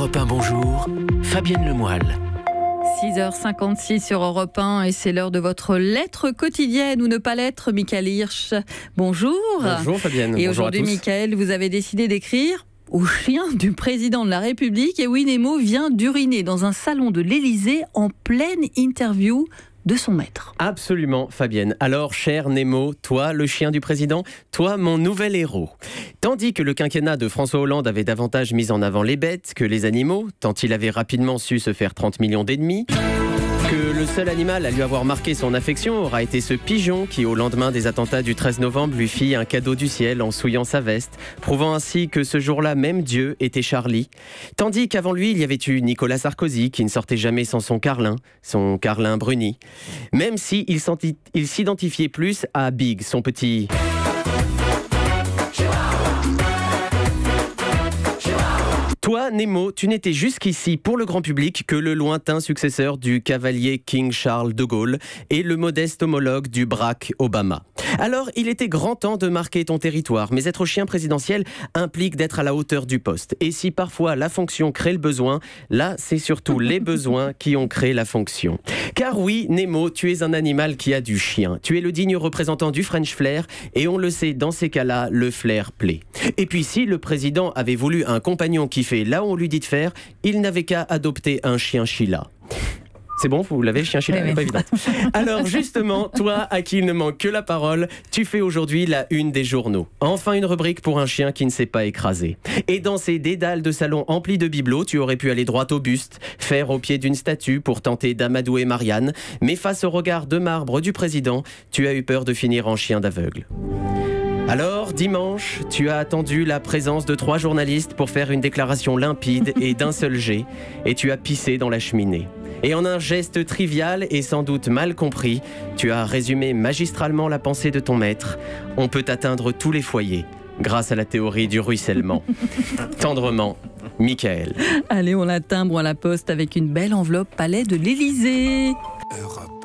Europe 1, bonjour, Fabienne Lemoyle. 6h56 sur Europe 1 et c'est l'heure de votre lettre quotidienne ou ne pas l'être, Michael Hirsch. Bonjour. Bonjour Fabienne. Et bonjour aujourd'hui, Michael, vous avez décidé d'écrire au chien du président de la République. Et oui, Nemo vient d'uriner dans un salon de l'Élysée en pleine interview de son maître. Absolument, Fabienne. Alors, cher Nemo, toi, le chien du président, toi, mon nouvel héros. Tandis que le quinquennat de François Hollande avait davantage mis en avant les bêtes que les animaux, tant il avait rapidement su se faire 30 millions d'ennemis, que le seul animal à lui avoir marqué son affection aura été ce pigeon qui, au lendemain des attentats du 13 novembre, lui fit un cadeau du ciel en souillant sa veste, prouvant ainsi que ce jour-là, même Dieu était Charlie. Tandis qu'avant lui, il y avait eu Nicolas Sarkozy qui ne sortait jamais sans son Carlin bruni. Même si il s'identifiait plus à Big, son petit... Toi, Nemo, tu n'étais jusqu'ici pour le grand public que le lointain successeur du cavalier King Charles de Gaulle et le modeste homologue du Barack Obama. Alors, il était grand temps de marquer ton territoire, mais être chien présidentiel implique d'être à la hauteur du poste. Et si parfois la fonction crée le besoin, là, c'est surtout les besoins qui ont créé la fonction. Car oui, Nemo, tu es un animal qui a du chien. Tu es le digne représentant du French Flair, et on le sait, dans ces cas-là, le flair plaît. Et puis si le président avait voulu un compagnon qui fait là où on lui dit de faire, il n'avait qu'à adopter un chien Sheila. C'est bon, vous l'avez, le chien Sheila, oui. Pas évident. Alors justement, toi, à qui il ne manque que la parole, tu fais aujourd'hui la une des journaux. Enfin une rubrique pour un chien qui ne s'est pas écrasé. Et dans ces dédales de salon emplis de bibelots, tu aurais pu aller droit au buste, faire au pied d'une statue pour tenter d'amadouer Marianne, mais face au regard de marbre du président, tu as eu peur de finir en chien d'aveugle. Alors, dimanche, tu as attendu la présence de 3 journalistes pour faire une déclaration limpide et d'un seul jet, et tu as pissé dans la cheminée. Et en un geste trivial et sans doute mal compris, tu as résumé magistralement la pensée de ton maître. On peut atteindre tous les foyers grâce à la théorie du ruissellement. Tendrement, Michael. Allez, on la timbre à la poste avec une belle enveloppe palais de l'Élysée. Europe